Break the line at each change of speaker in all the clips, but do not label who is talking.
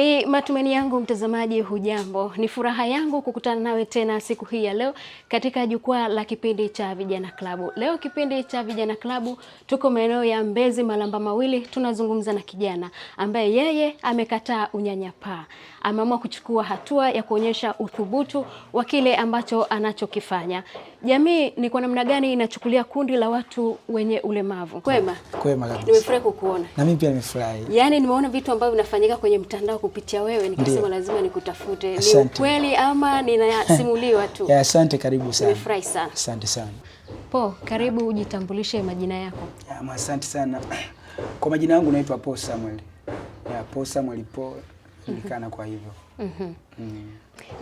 Ni matumaini yangu mtazamaji hujambo. Ni furaha yangu kukutana nawe tena siku hii ya leo katika jukwaa la kipindi cha Vijana Klabu. Leo kipindi cha Vijana Klabu tuko maeneo ya Mbezi Malamba Mawili, tunazungumza na kijana ambaye yeye amekataa unyanyapaa. Ameamua kuchukua hatua ya kuonyesha uthubutu wa kile ambacho anachokifanya. Jamii ni kwa namna gani inachukulia kundi la watu wenye ulemavu? Kwema?
Kwema kabisa.
Nimefurahi kukuona.
Na mimi pia nimefurahi.
Yaani nimeona vitu ambavyo vinafanyika kwenye mtandao kupitia wewe, nikasema lazima nikutafute. Ni ukweli ama ninasimuliwa tu?
Ya, asante, karibu sana.
Nimefurahi sana.
Asante sana.
Po, karibu ujitambulishe majina yako.
Ya, asante sana. Kwa majina yangu naitwa Paul Samuel. Ya, Paul Samuel Paul, nilikana kwa hivyo.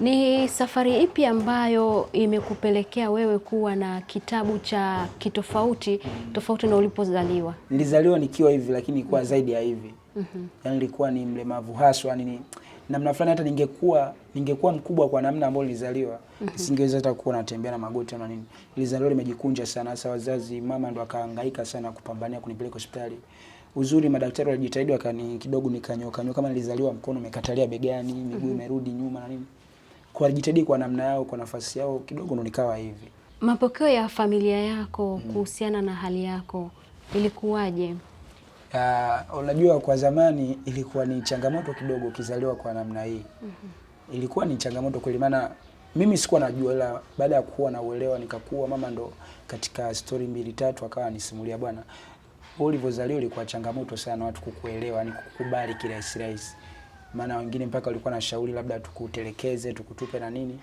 Ni safari ipi ambayo imekupelekea wewe kuwa na kitabu cha kitofauti tofauti na ulipozaliwa?
Nilizaliwa nikiwa hivi lakini ilikuwa zaidi ya hivi. Yaani nilikuwa ni mlemavu haswa, yani namna fulani hata ningekuwa mkubwa kwa namna ambayo nilizaliwa, singeweza hata kuwa natembea na magoti na nini. Nilizaliwa nimejikunja sana, hasa wazazi, mama ndo akahangaika sana kupambania kunipeleka hospitali. Uzuri madaktari walijitahidi kidogo nikanyoka kama nilizaliwa mkono umekatalia begani, miguu imerudi nyuma na nini. Kwa walijitahidi kwa namna yao, kwa nafasi yao kidogo ndo nikawa hivi.
Mapokeo ya familia yako kuhusiana na hali yako ilikuwaje?
Unajua kwa zamani ilikuwa ni changamoto kidogo ukizaliwa kwa namna hii. Ilikuwa ni changamoto kweli, maana mimi sikuwa najua, ila baada ya kuwa na uelewa nikakuwa, mama ndo katika story 2-3 akawa nisimulia, bwana ulivyozaliwa ilikuwa changamoto sana watu kukuelewa, ni kukubali kirahisi rahisi. Maana wengine mpaka walikuwa na shauri labda tukutelekeze, tukutupe na nini.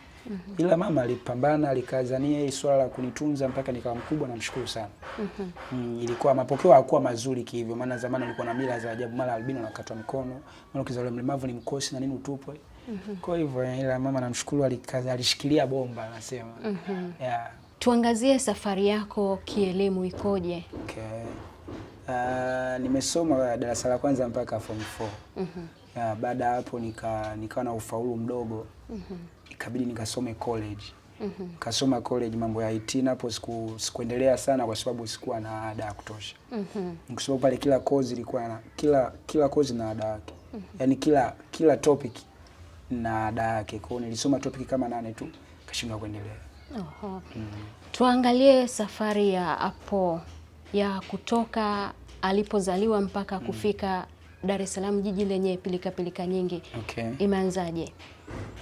Ila mama alipambana, alikazania hii swala la kunitunza mpaka nikawa mkubwa, namshukuru sana. Ilikuwa mapokeo hayakuwa mazuri kihivyo, maana zamani ilikuwa na mila za ajabu, mara albino nakatwa mikono, mara ukizaliwa mlemavu ni mkosi na nini utupwe. Kwa hivyo ila mama namshukuru, alishikilia bomba anasema. Yeah.
Tuangazie safari yako kielimu ikoje?
Okay. Nimesoma darasa la kwanza mpaka form 4. Baada hapo nikawa na ufaulu mdogo. Ikabidi nikasome college. Nikasoma college mambo ya IT, napo sikuendelea sana kwa sababu sikuwa na ada ya kutosha. Nikisoma pale kila course ilikuwa na kila course na ada yake. Yaani kila topic na ada yake. Kwa hiyo nilisoma topic kama 8 tu, kashindwa kuendelea.
Tuangalie safari ya Apo ya kutoka alipozaliwa mpaka kufika Dar es Salaam, jiji lenye pilika pilika nyingi. Imeanzaje?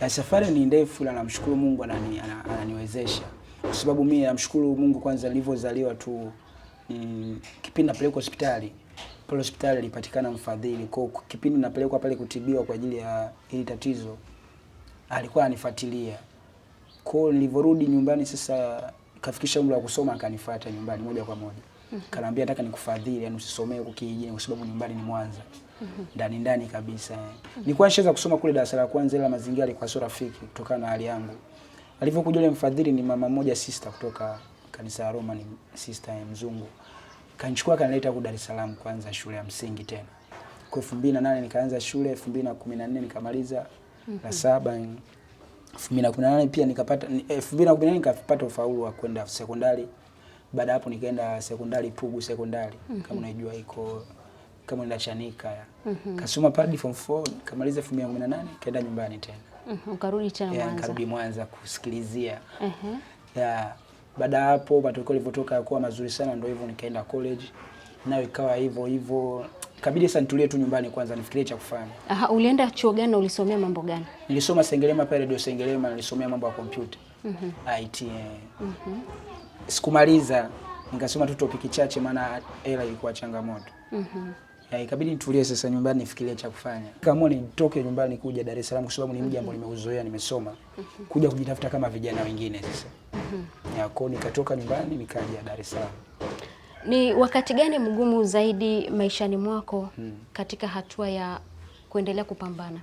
Ya, safari ni ndefu, na namshukuru Mungu ananiwezesha. Kwa sababu mimi namshukuru Mungu kwanza, nilivyozaliwa tu kipindi napelekwa hospitali. Pale hospitali ilipatikana mfadhili. Kwa kipindi napelekwa pale kutibiwa kwa ajili ya hili tatizo, alikuwa anifuatilia. Kwa nilivyorudi nyumbani sasa, kafikisha umri wa kusoma, akanifuata nyumbani moja kwa moja. Kaniambia nataka nikufadhili, yani usisomee huko kijijini kwa sababu nyumbani ni Mwanza. Ndani kabisa. Nilikuwa nishaanza kusoma kule darasa la kwanza, ila mazingira yalikuwa sio rafiki kutokana na hali yangu. Alivyokuja yule mfadhili, ni mama mmoja sister kutoka kanisa la Roma, ni sister ya mzungu. Kanichukua kanileta huko Dar es Salaam kwanza shule ya msingi tena. Kwa 2008 nikaanza shule, 2014 nikamaliza la 7. 2018 pia nikapata 2014 nikapata ufaulu wa kwenda sekondari. Baada hapo nikaenda sekondari Pugu sekondari, kama unajua iko kama nenda Chanika ya. Kasoma padi form 4, nikamaliza 2018 kaenda nyumbani tena.
Ukarudi tena Mwanza.
Nikarudi Mwanza kusikilizia. Baada hapo matokeo yalivyotoka yakuwa mazuri sana, ndio hivyo nikaenda college. Nayo ikawa hivyo. Kabidi sasa nitulie tu nyumbani kwanza nifikirie cha kufanya.
Ulienda chuo gani na ulisomea mambo gani?
Nilisoma Sengerema pale Radio Sengerema, nilisomea mambo ya computer. IT. Sikumaliza, nikasoma tu topic chache maana hela ilikuwa changamoto. Ikabidi nitulie sasa nyumbani nifikirie cha kufanya. Kaamua nitoke nyumbani kuja Dar es Salaam kwa sababu ni mji ambao nimeuzoea, nimesoma. Kuja kujitafuta kama vijana wengine sasa. Kwa nikatoka nyumbani nikaja Dar es Salaam.
Ni wakati gani mgumu zaidi maishani mwako katika hatua ya kuendelea kupambana?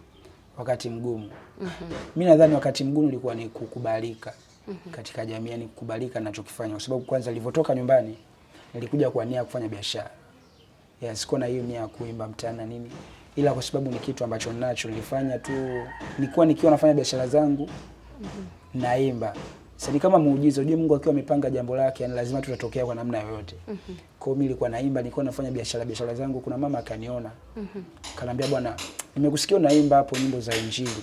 Wakati mgumu. Mimi nadhani wakati mgumu ulikuwa ni kukubalika katika jamii, yani kukubalika ninachokifanya, kwa sababu kwanza nilipotoka nyumbani nilikuja kwa nia kufanya biashara. Sikuwa na hiyo nia ya kuimba mtaani na nini, ila kwa sababu ni kitu ambacho ninacho nilifanya tu, nilikuwa nikiwa nafanya biashara zangu naimba. Sasa ni kama muujiza, unajua Mungu akiwa amepanga jambo lake, yani lazima tutatokea kwa namna yoyote. Kwa hiyo mimi nilikuwa naimba, nilikuwa nafanya biashara zangu, kuna mama akaniona. Kaniambia, bwana, nimekusikia unaimba hapo nyimbo za Injili.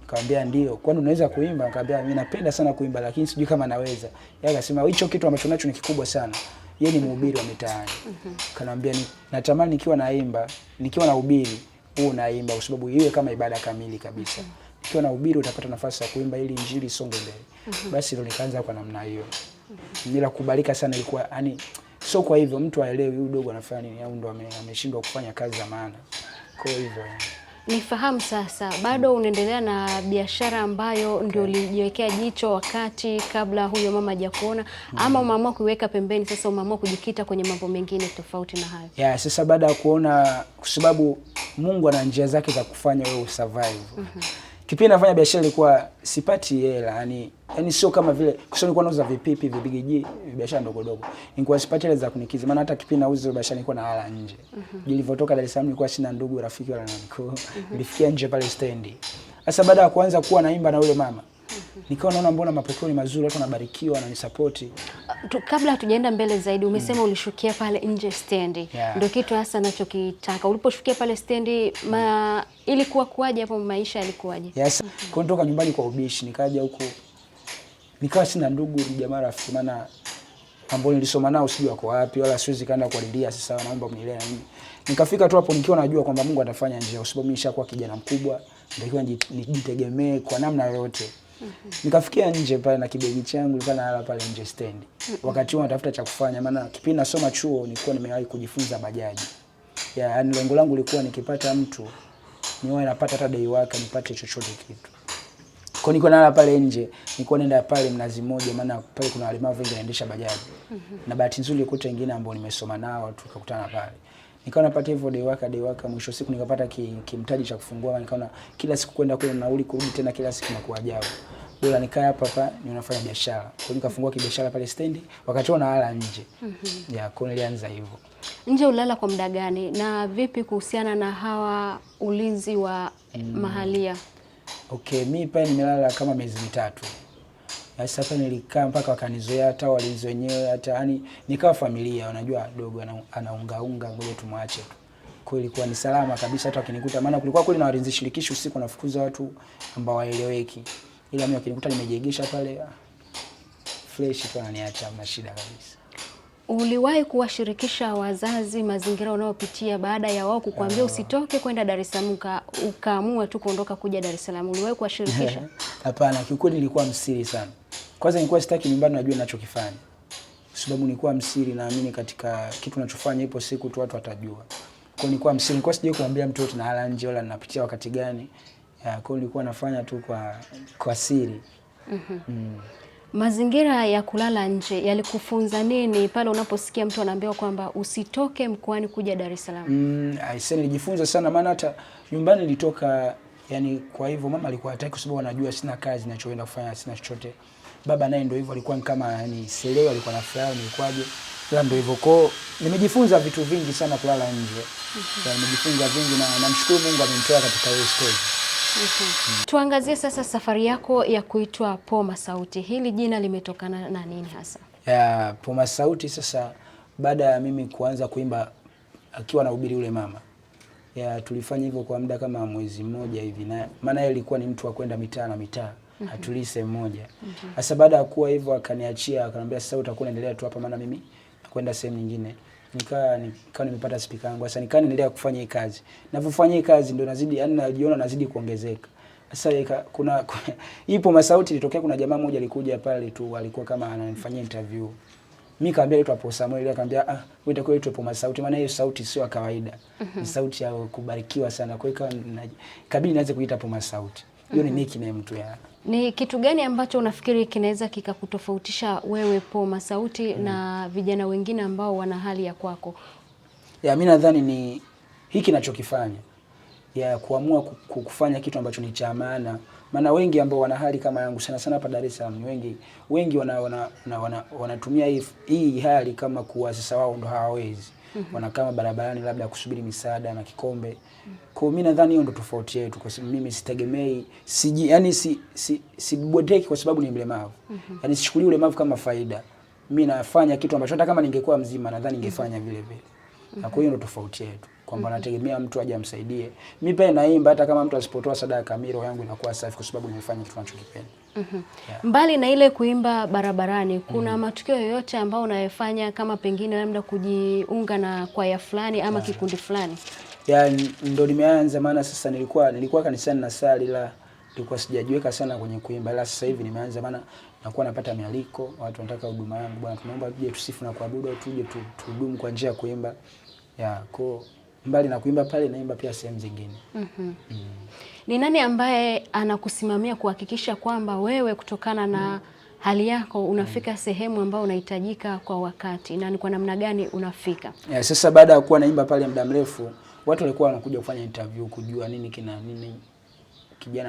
Nikamwambia ndio. Kwani unaweza kuimba? Nikamwambia mimi napenda sana kuimba lakini sijui kama naweza. Yeye akasema hicho kitu ambacho nacho ni kikubwa sana. Yeye ni mhubiri wa mitaani. Kaniambia natamani nikiwa naimba, nikiwa nahubiri, naimba kwa sababu iwe kama ibada kamili kabisa. Nikiwa nahubiri utapata nafasi ya kuimba ili Injili isonge mbele. Basi ndio nikaanza kwa namna hiyo. Nila kubalika sana ilikuwa yani sio kwa hivyo mtu aelewi huyu dogo anafanya nini au ndo ameshindwa kufanya kazi za maana. Kwa hivyo
nifahamu sasa, bado unaendelea na biashara ambayo ndio ulijiwekea jicho wakati kabla huyo mama hajakuona, ama umeamua kuiweka pembeni sasa umeamua kujikita kwenye mambo mengine tofauti na hayo?
Sasa baada ya kuona, kwa sababu Mungu ana njia zake za kufanya wewe usurvive. Kipindi nafanya biashara ilikuwa sipati hela, yani sio kama vile kwa sababu nilikuwa nauza vipipi, vibigiji, biashara ndogo ndogo. Nilikuwa sipati hela za kunikiza. Maana hata kipindi nauza biashara nilikuwa nalala nje. Nilivyotoka Dar es Salaam nilikuwa sina ndugu, rafiki wala nani. Nilifikia nje pale stendi. Sasa baada ya kuanza kuwa naimba na yule mama, nikawa naona mbona mapokeo ni mazuri, watu wanabarikiwa na nisapoti.
Kabla hatujaenda mbele zaidi, umesema ulishukia pale nje stendi. Ndio kitu hasa ninachokitaka. Uliposhukia pale stendi, ilikuwa kuaje hapo, maisha yalikuwaje?
Yes. Kwa nitoka nyumbani kwa ubishi, nikaja huko. Nikawa sina ndugu, jamaa, rafiki, maana ambao nilisoma nao sijui wako wapi wala siwezi kaenda kualilia sasa naomba mnielewe na nini. Nikafika tu hapo nikiwa najua kwamba Mungu atafanya njia kwa sababu mimi nishakuwa kijana mkubwa, ndio nijitegemee kwa namna yoyote. Nikafikia nje pale na kibegi changu nilikuwa nalala pale nje stendi. Wakati huo natafuta cha kufanya, maana kipindi nasoma chuo nilikuwa nimewahi kujifunza bajaji. Yaani lengo langu lilikuwa nikipata mtu niwe napata hata day worker nipate chochote kitu. Kwa nilikuwa nalala pale nje, nilikuwa nenda pale Mnazi Mmoja, maana pale kuna walemavu wengi wanaendesha bajaji. Na bahati nzuri nilikuta wengine ambao nimesoma nao tukakutana pale. Nikawa napata hivyo day worker, mwisho siku nikapata kimtaji cha kufungua, nikaona kila siku kwenda kule nauli kurudi tena kila siku na kuajabu. Bora nikaa hapa ninafanya biashara. Kwa hiyo nikafungua kibiashara pale stendi, wakati huo nalala nje. Kwa nilianza hivyo.
Nje ulala kwa muda gani na vipi kuhusiana na hawa ulinzi wa mahalia?
Okay, mimi pale nimelala kama miezi 3. Sasa hapa nilikaa mpaka wakanizoea, hata walinzi wenyewe, hata yani nikawa familia, unajua dogo anaunga ngoja tumwache tu. Kwa ilikuwa ni salama kabisa hata wakinikuta, maana kulikuwa kule na walinzi shirikishi usiku nafukuza watu ambao waeleweki. Ila mimi wakinikuta nimejiegesha pale fresh tu ananiacha na shida kabisa.
Uliwahi kuwashirikisha wazazi mazingira unayopitia baada ya wao kukuambia usitoke kwenda Dar es Salaam ukaamua tu kuondoka kuja Dar es Salaam? Uliwahi kuwashirikisha?
Hapana, kiukweli nilikuwa msiri sana. Kwanza nilikuwa sitaki nyumbani najua ninachokifanya. Kwa sababu nilikuwa msiri, naamini katika kitu ninachofanya ipo siku tu watu watajua. Kwa hiyo nilikuwa msiri, nilikuwa sijui kumwambia mtu yote na hala nje wala ninapitia wakati gani. Kwa hiyo nilikuwa nafanya tu kwa siri.
Mazingira ya kulala nje yalikufunza nini pale unaposikia mtu anaambiwa kwamba usitoke mkoani kuja Dar es Salaam?
Aisee, nilijifunza sana, maana hata nyumbani nilitoka, yani kwa hivyo mama alikuwa hataki kwa sababu anajua sina kazi ninachoenda kufanya, sina chochote. Baba naye ndio hivyo alikuwa kama yani sielewi alikuwa na furaha nilikwaje. Sasa ndio hivyo kwa nimejifunza vitu vingi sana kulala nje. Nimejifunza vingi na namshukuru Mungu amenitoa katika hiyo stage.
Tuangazie sasa safari yako ya kuitwa Poma Sauti. Hili jina limetokana na nini hasa?
Poma Sauti sasa baada ya mimi kuanza kuimba akiwa nahubiri yule mama. Tulifanya hivyo kwa muda kama mwezi mmoja hivi, na maana yeye alikuwa ni mtu wa kwenda mitaa na mitaa. Hatulii sehemu moja. Sasa baada ya kuwa hivyo akaniachia, akaniambia sasa utakuwa unaendelea tu hapa maana mimi nakwenda sehemu nyingine. Nikawa nimepata speaker yangu. Sasa nikaendelea kufanya hii kazi. Ninapofanya hii kazi ndio nazidi, yani najiona nazidi kuongezeka. Sasa kuna ipo Masauti ilitokea, kuna jamaa mmoja alikuja pale tu, alikuwa kama ananifanyia interview. Mimi kaambia itwa Paul Samuel, akaambia wewe utakuwa itwa Poma Sauti, maana hiyo sauti sio ya kawaida. Ni sauti ya kubarikiwa sana. Kwa hiyo kabidi nianze kuita Poma Sauti. Hiyo ni nickname tu ya.
Ni kitu gani ambacho unafikiri kinaweza kikakutofautisha wewe Poma Sauti na vijana wengine ambao wana hali ya kwako?
Mimi nadhani ni hiki ninachokifanya. Kuamua kufanya kitu ambacho ni cha maana. Maana wengi ambao wana hali kama yangu sana hapa Dar es Salaam, wengi wanatumia hii hali kama kuwa sasa wao ndo hawawezi. wanakaa barabarani labda kusubiri misaada na kikombe. Kwa mimi nadhani hiyo ndo tofauti yetu, kwa sababu mimi sitegemei sibweteki kwa sababu ni mlemavu. Yani sichukulie ulemavu kama faida. Mimi nafanya kitu ambacho hata kama ningekuwa mzima nadhani ningefanya vile vile. Na kwa hiyo ndo tofauti yetu, kwamba nategemea mtu aje amsaidie. Mimi pia naimba hata kama mtu asipotoa sadaka kamili, roho yangu inakuwa safi kwa sababu nimefanya kitu ninachokipenda.
Yeah. Mbali na ile kuimba barabarani, kuna matukio yoyote ambayo unayofanya kama pengine labda kujiunga na kwaya fulani ama kikundi fulani?
Ndo nimeanza, maana sasa nilikuwa kanisani na sali, la nilikuwa sijajiweka sana kwenye kuimba, ila sasa hivi nimeanza, maana nakuwa napata mialiko, watu wanataka huduma yangu, bwana tunaomba tuje tusifu na kuabudu au tuje tuhudumu kwa njia ya kuimba. Kwa mbali na kuimba pale naimba pia sehemu zingine.
Ni nani ambaye anakusimamia kuhakikisha kwamba wewe kutokana na hali yako unafika sehemu ambayo unahitajika kwa wakati, na ni kwa namna gani unafika?
Sasa baada ya kuwa naimba pale muda mrefu, watu walikuwa wanakuja kufanya interview kujua nini kijana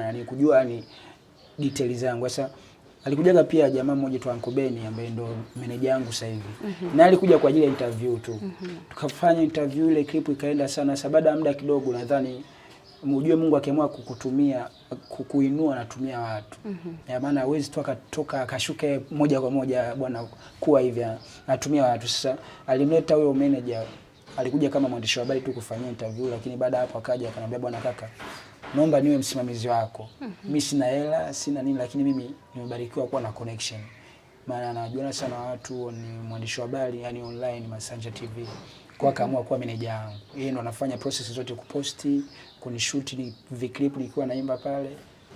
na nini, kujua ni details zangu. Sasa alikujaga pia jamaa mmoja tu Uncle Beni ambaye ndo meneja yangu sasa hivi. Na alikuja kwa ajili ya interview tu. Tukafanya interview, ile clip ikaenda sana. Sasa baada ya muda kidogo nadhani mjue Mungu akiamua kukutumia kukuinua anatumia watu. Ya maana hawezi tu akatoka akashuka moja kwa moja bwana kuwa hivi, anatumia watu. Sasa alimleta huyo manager, alikuja kama mwandishi wa habari tu kufanyia interview, lakini baada hapo akaja akaniambia, bwana kaka, naomba niwe msimamizi wako. Mimi sina hela, sina nini, lakini mimi nimebarikiwa kuwa na connection. Maana najuana sana watu, ni mwandishi wa habari yani online Masanja TV. Kwa kaamua kuwa meneja wangu. Yeye ndo anafanya process zote, kuposti, kunishoot ni clip nikiwa naimba pale.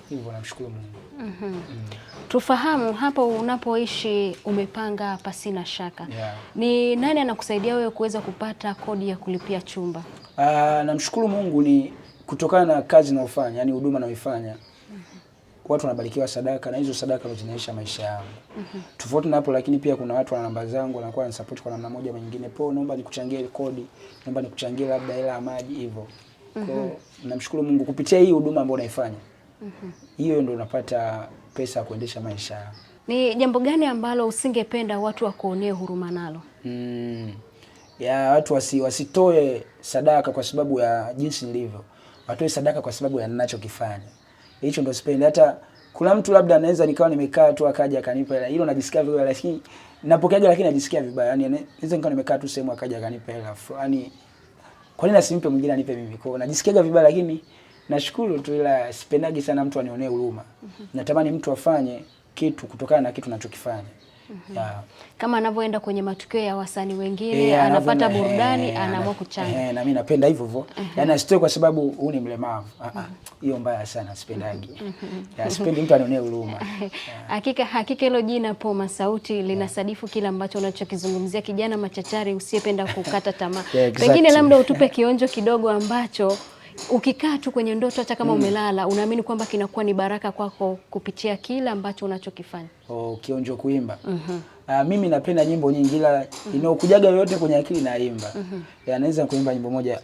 Hivyo namshukuru Mungu.
Tufahamu hapo unapoishi umepanga pasina shaka. Ni nani anakusaidia wewe kuweza kupata kodi ya kulipia chumba?
Namshukuru Mungu ni kutokana na kazi ninayofanya, yani huduma ninayoifanya. Watu wanabarikiwa sadaka na hizo sadaka ndo zinaisha maisha yangu. Tofauti na hapo, lakini pia kuna watu wana namba zangu wanakuwa na support kwa namna moja au nyingine. Naomba nikuchangie kodi, naomba nikuchangie labda hela ya maji hivyo. Kwa namshukuru Mungu kupitia hii huduma ambayo naifanya. Hiyo ndo napata pesa ya kuendesha maisha yangu.
Ni jambo gani ambalo usingependa watu wakuonee huruma nalo?
Watu wasitoe sadaka kwa sababu ya jinsi nilivyo. Watoe sadaka kwa sababu ya ninachokifanya. Hicho ndo sipendi. Hata kuna mtu labda anaweza nikawa nimekaa tu akaja akanipa hela, hilo najisikia vibaya, lakini napokeaga, lakini najisikia vibaya. Yani naweza nikawa nimekaa tu sehemu akaja akanipa hela, yani kwa nini asimpe mwingine anipe mimi? Kwa najisikia vibaya, lakini nashukuru tu, ila sipendagi sana mtu anionee huruma. Natamani mtu afanye kitu kutokana na kitu ninachokifanya.
Kama anavyoenda kwenye matukio ya wasanii wengine, anapata burudani, anaamua kuchanga.
Na mimi napenda hivyo hivyo. Yaani asitoe kwa sababu huu ni mlemavu. Hiyo mbaya sana, sipendagi. Sipendi mtu anionee huruma.
Hakika hilo jina Paul Sauti linasadifu kila ambacho unachokizungumzia, kijana machachari usiyependa kukata tamaa. Pengine labda utupe kionjo kidogo ambacho ukikaa tu kwenye ndoto hata kama umelala unaamini kwamba kinakuwa ni baraka kwako kupitia kila ambacho unachokifanya.
Kionjo kuimba. Mimi napenda nyimbo nyingi, ila inaokujaga yote kwenye akili naimba. Naweza kuimba nyimbo moja.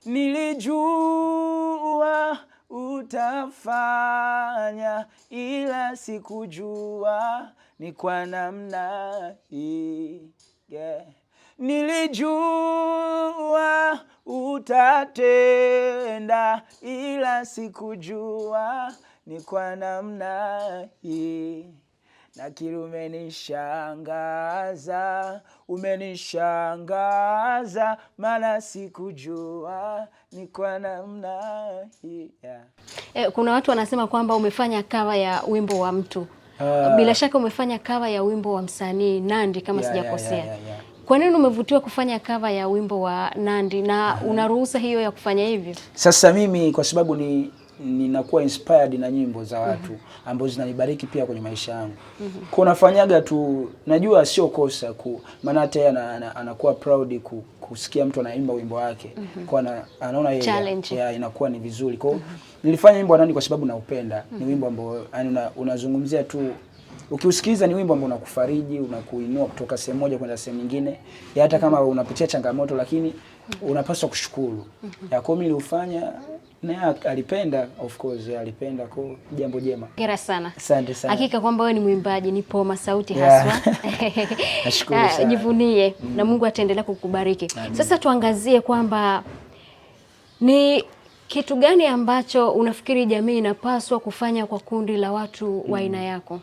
Nilijua utafanya ila sikujua ni kwa namna hii. Nilijua utatenda ila sikujua ni kwa namna hii. Na kile umenishangaza, maana sikujua ni kwa namna hii.
Kuna watu wanasema kwamba umefanya cover ya wimbo wa mtu. Bila shaka umefanya cover ya wimbo wa msanii Nandy kama sijakosea. Kwa nini umevutiwa kufanya cover ya wimbo wa Nandy na unaruhusa hiyo ya kufanya hivyo?
Sasa mimi kwa sababu ninakuwa inspired na nyimbo za watu ambazo zinanibariki pia kwenye maisha yangu. Kwa nafanyaga tu, najua sio kosa maana hata yeye anakuwa proud kusikia mtu anaimba wimbo wake. Kwa anaona yeye inakuwa ni vizuri. Kwa nilifanya wimbo wa Nandy kwa sababu naupenda. Ni wimbo ambao yani unazungumzia tu, ukiusikiliza ni wimbo ambao unakufariji, unakuinua kutoka sehemu moja kwenda sehemu nyingine. Hata kama unapitia changamoto, lakini unapaswa kushukuru. Kwa mimi nilifanya Na alipenda, of course alipenda, kwa jambo jema.
Hongera sana.
Asante sana.
Hakika kwamba wewe ni mwimbaji, ni Paul Masauti haswa.
Nashukuru sana.
Jivunie na Mungu ataendelea kukubariki. Amin. Sasa tuangazie kwamba ni kitu gani ambacho unafikiri jamii inapaswa kufanya kwa kundi la watu wa aina yako?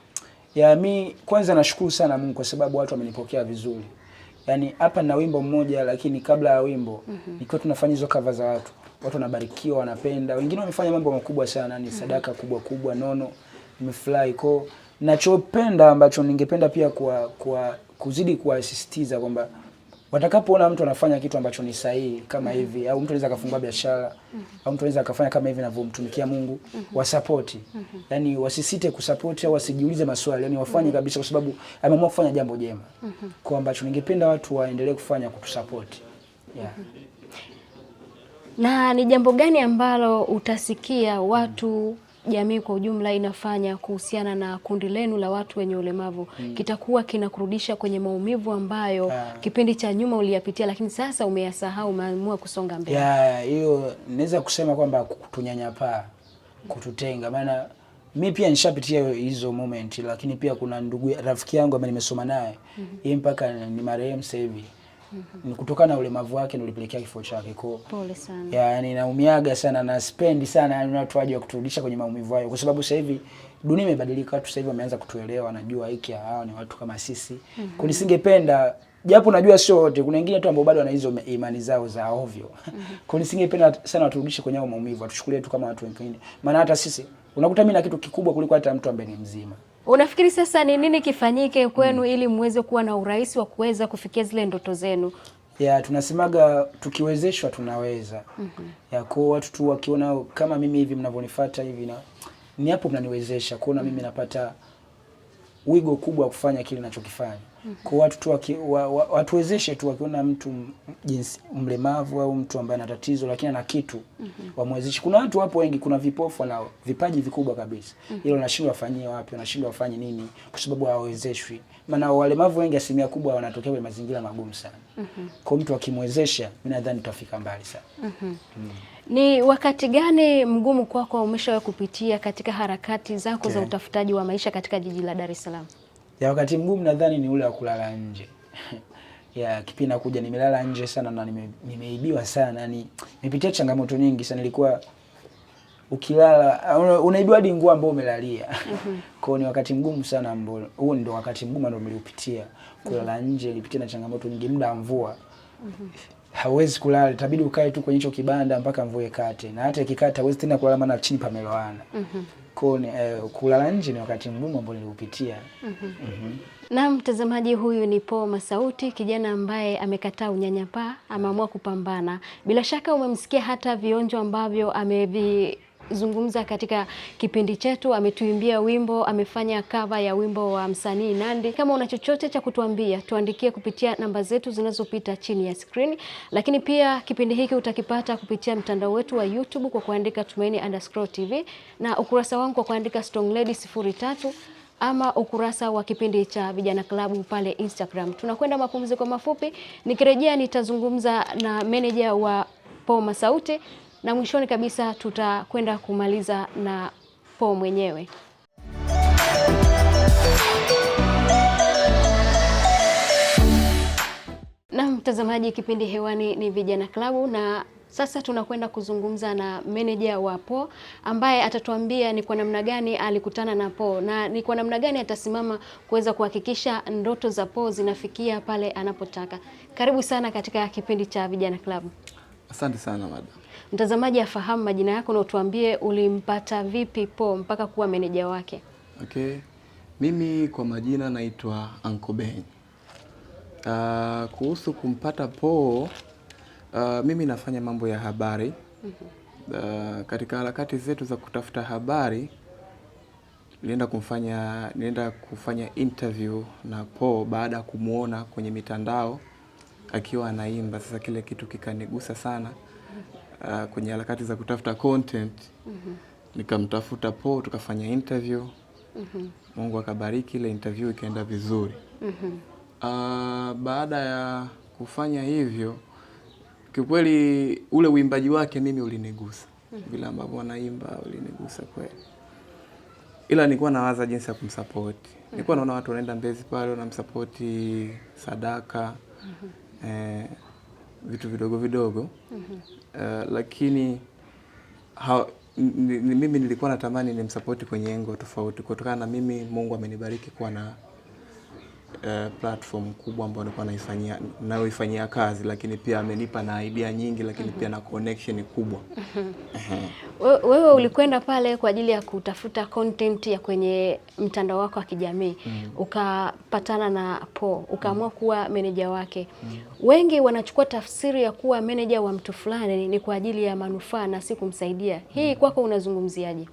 Mi kwanza nashukuru sana Mungu kwa sababu watu wamenipokea vizuri. Yaani hapa na wimbo mmoja, lakini kabla ya wimbo nikiwa tunafanya hizo cover za watu wanabarikiwa, wanapenda. Wengine wamefanya mambo makubwa sana, ni sadaka kubwa nono. Nimefurahi kwa ninachopenda, ambacho ningependa pia kuzidi kuasisitiza kwamba watakapoona mtu anafanya kitu ambacho ni sahihi kama hivi, au mtu anaweza kufungua biashara, au mtu anaweza akafanya kama hivi anavyomtumikia Mungu, wasupport. Yaani wasisite kusupport au wasijiulize maswali, yaani wafanye kabisa kwa sababu ameamua kufanya jambo jema. Kwa ambacho ningependa watu waendelee kufanya kutusupport. Yeah. Na ni jambo gani ambalo utasikia watu jamii kwa ujumla inafanya kuhusiana na kundi lenu la watu wenye ulemavu kitakuwa kinakurudisha kwenye maumivu ambayo kipindi cha nyuma uliyapitia, lakini sasa umeyasahau, umeamua kusonga mbele? Hiyo naweza kusema kwamba kutunyanyapaa, kututenga. Maana mimi pia nishapitia hizo moment, lakini pia kuna rafiki yangu ambaye nimesoma naye, yeye mpaka ni marehemu sasa hivi. Ni kutokana na ulemavu wake ndio ulipelekea kifo chake. Pole sana. Yaani naumiaga sana na spendi sana yani watu waje kuturudisha kwenye maumivu hayo, kwa sababu sasa hivi dunia imebadilika, watu sasa hivi wameanza kutuelewa, najua hiki hao ni watu kama sisi. Kunisingependa, japo najua sio wote, kuna wengine tu ambao bado wana hizo imani zao za ovyo. Kunisingependa sana waturudishe kwenye hao maumivu, watuchukulie tu kama watu wengine. Maana hata sisi unakuta mimi na kitu kikubwa kuliko hata mtu ambaye ni mzima. Unafikiri sasa ni nini kifanyike kwenu ili muweze kuwa na urahisi wa kuweza kufikia zile ndoto zenu? Tunasemaga tukiwezeshwa tunaweza. Kwa watu tu wakiona kama mimi hivi mnavyonifuata hivi, na ni hapo mnaniwezesha kuona mimi napata wigo kubwa wa kufanya kile ninachokifanya. Kwa watu tu watuwezeshe tu, wakiona mtu jinsi mlemavu au mtu ambaye ana tatizo lakini ana kitu, wamwezeshe. Kuna watu wapo wengi, kuna vipofu na vipaji vikubwa kabisa. Hilo nashindwa wafanyie wapi, nashindwa wafanye nini kwa sababu hawawezeshwi. Maana walemavu wengi asilimia kubwa wanatokea kwenye mazingira magumu sana. Kwa mtu akimwezesha, mimi nadhani tutafika mbali sana. Ni wakati gani mgumu kwako umeshawahi kupitia katika harakati zako za utafutaji wa maisha katika jiji la Dar es Salaam? Wakati mgumu nadhani ni ule wa kulala nje. Kipindi nakuja nimelala nje sana na nimeibiwa sana. Yaani nimepitia changamoto nyingi sana. Nilikuwa ukilala unaibiwa hadi nguo ambayo umelalia. Kwa ni wakati mgumu sana ambao huo ndio wakati mgumu ambao niliupitia. Kulala nje, nilipitia na changamoto nyingi, muda wa mvua. Hauwezi kulala, itabidi ukae tu kwenye hicho kibanda mpaka mvua ikate. Na hata ikikata huwezi tena kulala, maana chini pamelowana. Kwa kulala nje ni wakati mgumu ambao niliupitia. Na mtazamaji, huyu ni Paul Masauti, kijana ambaye amekataa unyanyapaa, ameamua kupambana. Bila shaka umemsikia hata vionjo ambavyo amevizungumza katika kipindi chetu. Ametuimbia wimbo, amefanya cover ya wimbo wa msanii Nandy. Kama una chochote cha kutuambia, tuandikie kupitia namba zetu zinazopita chini ya screen. Lakini pia kipindi hiki utakipata kupitia mtandao wetu wa YouTube kwa kuandika Tumaini_TV, na ukurasa wangu kwa kuandika Strong Lady 03, ama ukurasa wa kipindi cha Vijana Klabu pale Instagram. Tunakwenda mapumziko mafupi, nikirejea nitazungumza na manager wa Paul Masauti, na mwishoni kabisa tutakwenda kumaliza na Paul mwenyewe. Na mtazamaji, kipindi hewani ni Vijana Klabu, na sasa tunakwenda kuzungumza na manager wa Paul ambaye atatuambia ni kwa namna gani alikutana na Paul na ni kwa namna gani atasimama kuweza kuhakikisha ndoto za Paul zinafikia pale anapotaka. Karibu sana katika kipindi cha Vijana Klabu.
Asante sana madam.
Mtazamaji afahamu majina yako na utuambie ulimpata vipi Paul mpaka kuwa manager wake.
Okay. Mimi kwa majina naitwa Uncle Ben. Kuhusu kumpata Paul, mimi nafanya mambo ya habari. Katika harakati zetu za kutafuta habari, nilienda kufanya interview na Paul baada ya kumuona kwenye mitandao akiwa anaimba. Sasa kile kitu kikanigusa sana. Kwenye harakati za kutafuta content, nikamtafuta Paul, tukafanya interview. Mungu akabariki, ile interview ikaenda vizuri. Baada ya kufanya hivyo, kiukweli ule uimbaji wake mimi ulinigusa. vile ambavyo anaimba ulinigusa kweli. Ila nilikuwa nawaza jinsi ya kumsupport. Nilikuwa naona watu wanaenda Mbezi pale wanamsupport sadaka, vitu vidogo vidogo. Lakini mimi nilikuwa natamani nimsupport kwenye engo tofauti, kutokana na mimi Mungu amenibariki kuwa na platform kubwa ambayo nilikuwa naifanyia kazi, lakini pia amenipa na idea nyingi, lakini pia na connection kubwa.
Wewe ulikwenda pale kwa ajili ya kutafuta content ya kwenye mtandao wako wa kijamii, ukapatana na Paul, ukaamua kuwa manager wake. Wengi wanachukua tafsiri ya kuwa manager wa mtu fulani ni kwa ajili ya manufaa na si kumsaidia. Hii kwako unazungumziaje?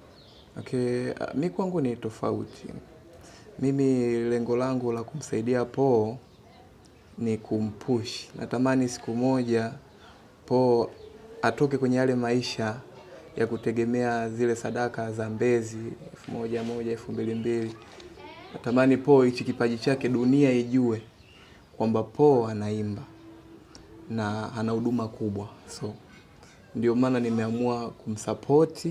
Okay, mimi kwangu ni tofauti. Mimi lengo langu la kumsaidia Paul ni kumpush. Natamani siku moja Paul atoke kwenye yale maisha ya kutegemea zile sadaka za Mbezi 1,000, 2,000. Natamani Paul hichi kipaji chake dunia ijue kwamba Paul anaimba na ana huduma kubwa. So ndio maana nimeamua kumsupport.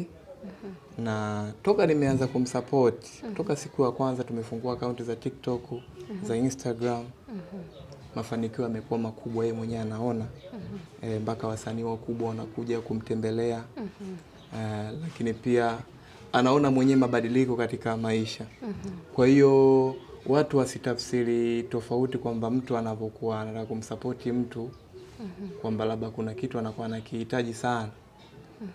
Na toka nimeanza kumsupport, toka siku ya kwanza tumefungua akaunti za TikTok, za Instagram. Mafanikio yamekuwa makubwa, yeye mwenyewe anaona. Mpaka wasanii wakubwa wanakuja kumtembelea. Lakini pia anaona mwenyewe mabadiliko katika maisha. Kwa hiyo watu wasitafsiri tofauti kwamba mtu anapokuwa anataka kumsupport mtu kwamba labda kuna kitu anakuwa anakihitaji sana.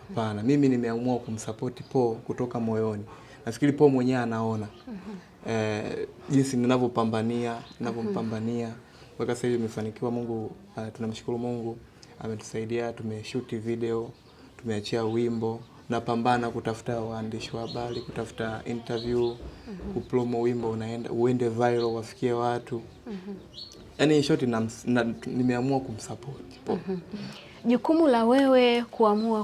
Hapana, mimi nimeamua kumsupport Paul kutoka moyoni. Nafikiri Paul mwenyewe anaona jinsi ninavyompambania. Mpaka sasa hivi nimefanikiwa. Mungu, tunamshukuru Mungu, ametusaidia, tumeshoot video, tumeachia wimbo, napambana kutafuta waandishi wa habari, kutafuta interview, kupromo wimbo uende viral, wafikie watu. Yaani short nimeamua kumsupport Paul.
Jukumu la wewe kuamua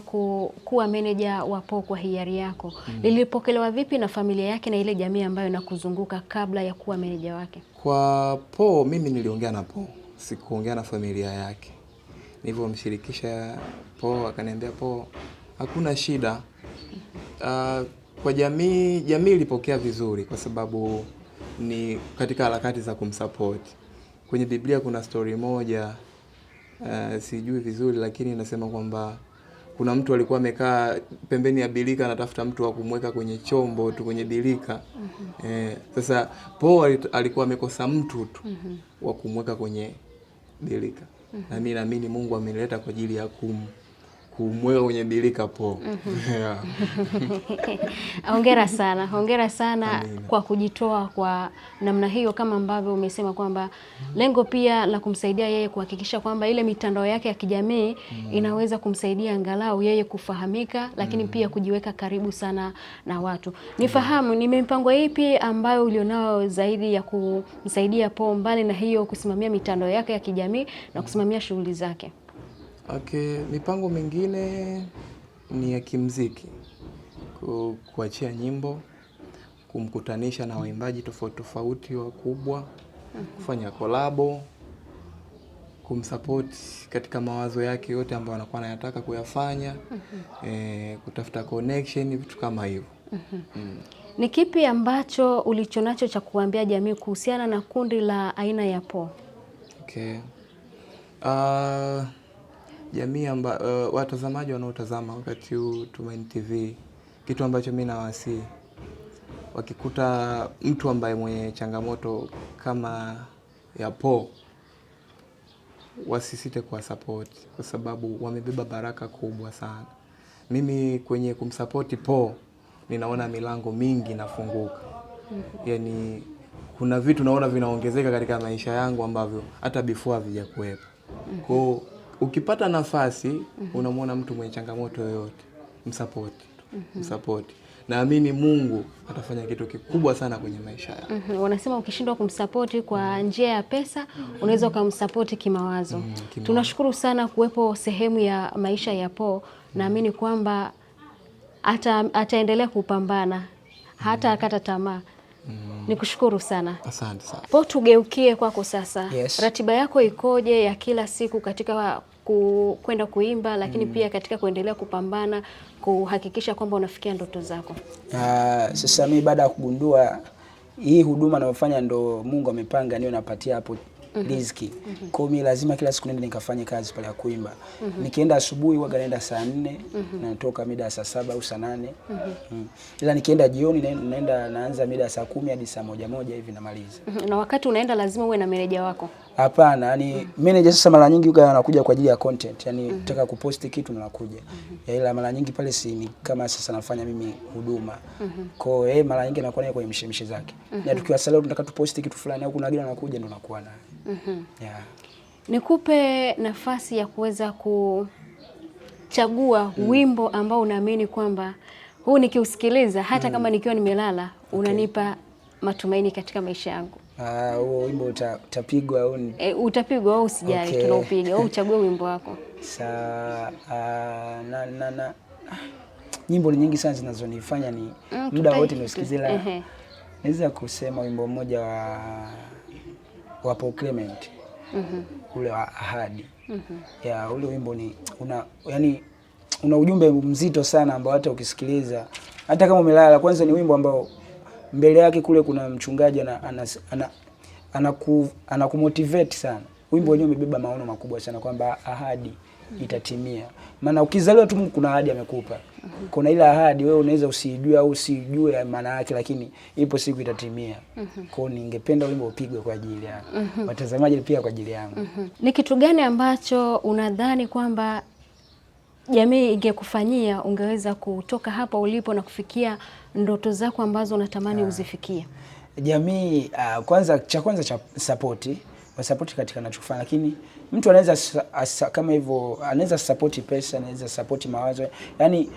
kuwa manager wa Paul kwa hiari yako lilipokelewa vipi na familia yake na ile jamii ambayo inakuzunguka kabla ya kuwa manager wake?
Kwa Paul, mimi niliongea na Paul, sikuongea na familia yake. Nilivyomshirikisha Paul, akaniambia Paul, hakuna shida. Kwa jamii ilipokea vizuri kwa sababu ni katika harakati za kumsupport. Kwenye Biblia kuna story moja, sijui vizuri, lakini inasema kwamba kuna mtu alikuwa amekaa pembeni ya birika anatafuta mtu wa kumweka kwenye chombo tu kwenye birika. Sasa Paul alikuwa amekosa mtu tu wa kumweka kwenye birika. Na mimi naamini Mungu ameleta kwa ajili ya kumweka kwenye birika Paul.
Hongera sana Amina. Kwa kujitoa kwa namna hiyo, kama ambavyo umesema kwamba lengo pia la kumsaidia yeye kuhakikisha kwamba ile mitandao yake ya kijamii inaweza kumsaidia angalau yeye kufahamika, lakini pia kujiweka karibu sana na watu. Nifahamu, ni mipango ipi ambayo ulionao zaidi ya kumsaidia Paul, mbali na hiyo kusimamia mitandao yake ya kijamii na kusimamia shughuli zake?
Okay, mipango mingine ni ya kimuziki. Kuachia nyimbo, kumkutanisha na waimbaji tofauti wakubwa, kufanya kolabo, kumsupport katika mawazo yake yote ambayo anakuwa anayataka kuyafanya, kutafuta connection, vitu kama hivyo.
Ni kipi ambacho ulichonacho cha kuambia jamii kuhusiana na kundi la aina ya Paul?
Okay. Jamii watazamaji wanaotazama wakati huu Tumaini TV, kitu ambacho mimi nawasihi, wakikuta mtu ambaye mwenye changamoto kama ya Paul, wasisite kwa support, kwa sababu wamebeba baraka kubwa sana. Mimi kwenye kumsupport Paul ninaona milango mingi inafunguka. Yaani kuna vitu naona vinaongezeka katika maisha yangu ambavyo hata before havijakuwepo. Kwa ukipata nafasi unamwona mtu mwenye changamoto yoyote, msupport. Naamini Mungu atafanya kitu kikubwa sana kwenye maisha yake.
Wanasema ukishindwa kumsupport kwa njia ya pesa, unaweza kumsupport kimawazo. Tunashukuru sana kuwepo sehemu ya maisha ya Paul. Naamini kwamba ataendelea kupambana, hata akata tamaa. Nikushukuru sana.
Asante sana.
Paul, tugeukie kwako sasa.
Yes.
Ratiba yako ikoje ya kila siku katika kwenda kuimba, lakini pia katika kuendelea kupambana kuhakikisha kwamba unafikia ndoto zako?
Sasa mimi baada ya kugundua hii huduma ninayofanya ndo Mungu amepanga niwe napatia hapo riziki. Kwa mimi lazima kila siku nende nikafanye kazi pale ya kuimba. Nikienda asubuhi huwa naenda saa 4 na natoka mida saa 7 au saa 8. Ila nikienda jioni naanza mida saa 10 hadi saa 1 hivi namaliza.
Na wakati unaenda lazima uwe na meneja wako?
Hapana, yani manager sasa mara nyingi huwa anakuja kwa ajili ya content. Yani nataka kuposti kitu na nakuja. Ila mara nyingi pale si ni sasa nafanya mimi huduma. Kwa hiyo mara nyingi anakuwa naye kwenye mishemishe zake. Na tukiwa salao tunataka tuposti kitu fulani au kuna wengine anakuja ndo nakuwa naye. Yeah.
Nikupe nafasi ya kuweza kuchagua wimbo ambao unaamini kwamba huu nikiusikiliza hata kama nikiwa nimelala unanipa matumaini katika maisha yangu.
Huo wimbo utapigwa au
utapigwa au usijali, tunaupiga. Au uchague wimbo wako.
Nyimbo nyingi sana zinazonifanya ni muda wote nisikizela. Naweza kusema wimbo mmoja wa Paul Clement. Ule wa Ahadi. Ule wimbo ni una ujumbe mzito sana ambao hata ukisikiliza hata kama umelala. Kwanza ni wimbo ambao mbele yake kule kuna mchungaji anakumotivate sana. Wimbo wenyewe umebeba maono makubwa sana kwamba ahadi itatimia. Maana ukizaliwa tu Mungu kuna ahadi amekupa. Kuna ile ahadi wewe unaweza usijue au usijue maana yake, lakini ipo siku itatimia. Kwa hiyo ningependa wimbo upigwe kwa ajili ya watazamaji pia kwa ajili yangu.
Ni kitu gani ambacho unadhani kwamba jamii ingekufanyia ungeweza kutoka hapa ulipo na kufikia ndoto zako ambazo unatamani uzifikie?
Jamii kwanza cha support katika ninachofanya, lakini mtu anaweza kama hivyo anaweza support pesa, anaweza support mawazo. Yaani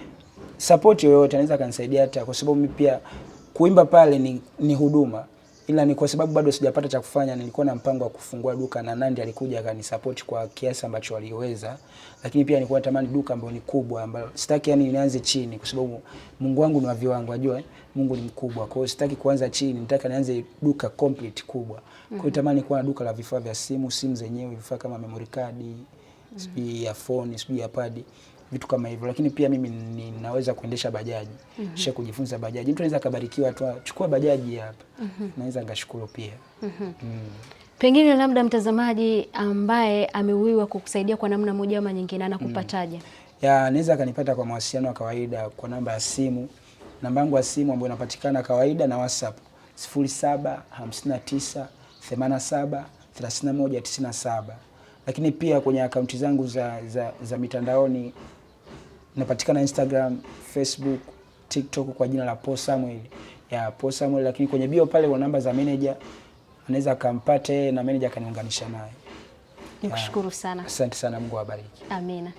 support yoyote anaweza kanisaidia, hata kwa sababu mimi pia kuimba pale ni huduma. Ila ni kwa sababu bado sijapata cha kufanya, nilikuwa na mpango wa kufungua duka na Nandi alikuja akanisupport kwa kiasi ambacho aliweza. Lakini pia nilikuwa natamani duka ambalo ni kubwa, ambalo sitaki nianze chini kwa sababu Mungu wangu ni wa viwango, unajua Mungu ni mkubwa. Kwa hiyo sitaki kuanza chini, nataka nianze duka complete kubwa. Kwa hiyo natamani kuwa na duka la vifaa vya simu zenyewe, vifaa kama memory card, ya phone, ya pad, vitu kama hivyo. Lakini pia mimi ninaweza kuendesha bajaji. Kisha kujifunza bajaji. Mtu anaweza kabarikiwa tu chukua bajaji hapa. Naweza ngashukuru pia.
Pengine labda mtazamaji ambaye ameuiwa kukusaidia kwa namna moja ama nyingine anakupataje? Anaweza kanipata kwa mawasiliano ya kawaida kwa namba ya simu. Namba yangu ya simu ambayo inapatikana kawaida na WhatsApp 0759873197. Lakini pia kwenye akaunti zangu za mitandaoni napatikana Instagram, Facebook, TikTok kwa jina la Paul Samuel. Paul Samuel, lakini kwenye bio pale kwa namba za manager anaweza akampate na manager akaniunganisha naye. Nikushukuru sana.
Asante sana, Mungu awabariki.
Amina.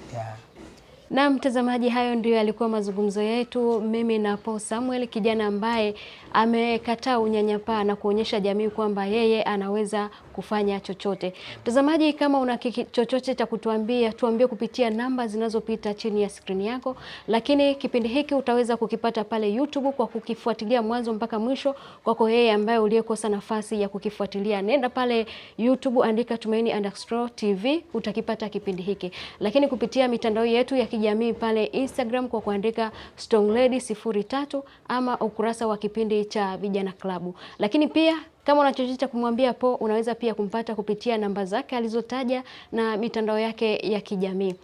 Na mtazamaji, hayo ndio yalikuwa mazungumzo yetu mimi na Paul Samuel, kijana ambaye amekataa unyanyapaa na kuonyesha jamii kwamba yeye anaweza kufanya chochote. Mtazamaji, kama una chochote cha kutuambia, tuambie kupitia namba zinazopita chini ya screen yako. Lakini kipindi hiki utaweza kukipata pale YouTube kwa kukifuatilia mwanzo mpaka mwisho. Kwako yeye ambaye uliyekosa nafasi ya kukifuatilia, nenda pale YouTube, andika Tumaini_TV, utakipata kipindi hiki. Lakini kupitia mitandao yetu ya kijamii pale Instagram kwa kuandika Strong Lady 03 ama ukurasa wa kipindi cha Vijana Klabu. Lakini pia kama una chochote cha kumwambia Paul, unaweza pia kumpata kupitia namba zake alizotaja na mitandao yake ya kijamii.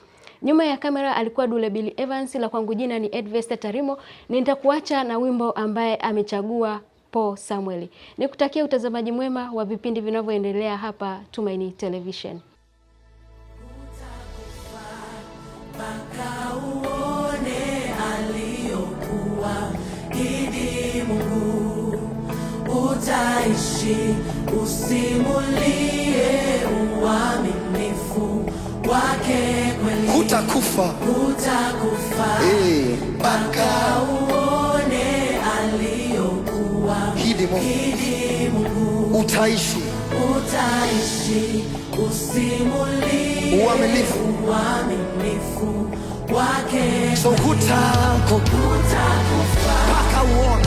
Nyuma ya kamera alikuwa Dule Billy Evans, la kwangu jina ni Edvesta Tarimo. Nitakuacha na wimbo ambaye amechagua Paul Samuel. Nikutakia utazamaji mwema wa vipindi vinavyoendelea hapa Tumaini Television.
Utaishi usimulie uaminifu wake kweli. Hutakufa mpaka uone aliyokuwa hidi Mungu. Utaishi usimulie uaminifu wake. So hutakufa mpaka uone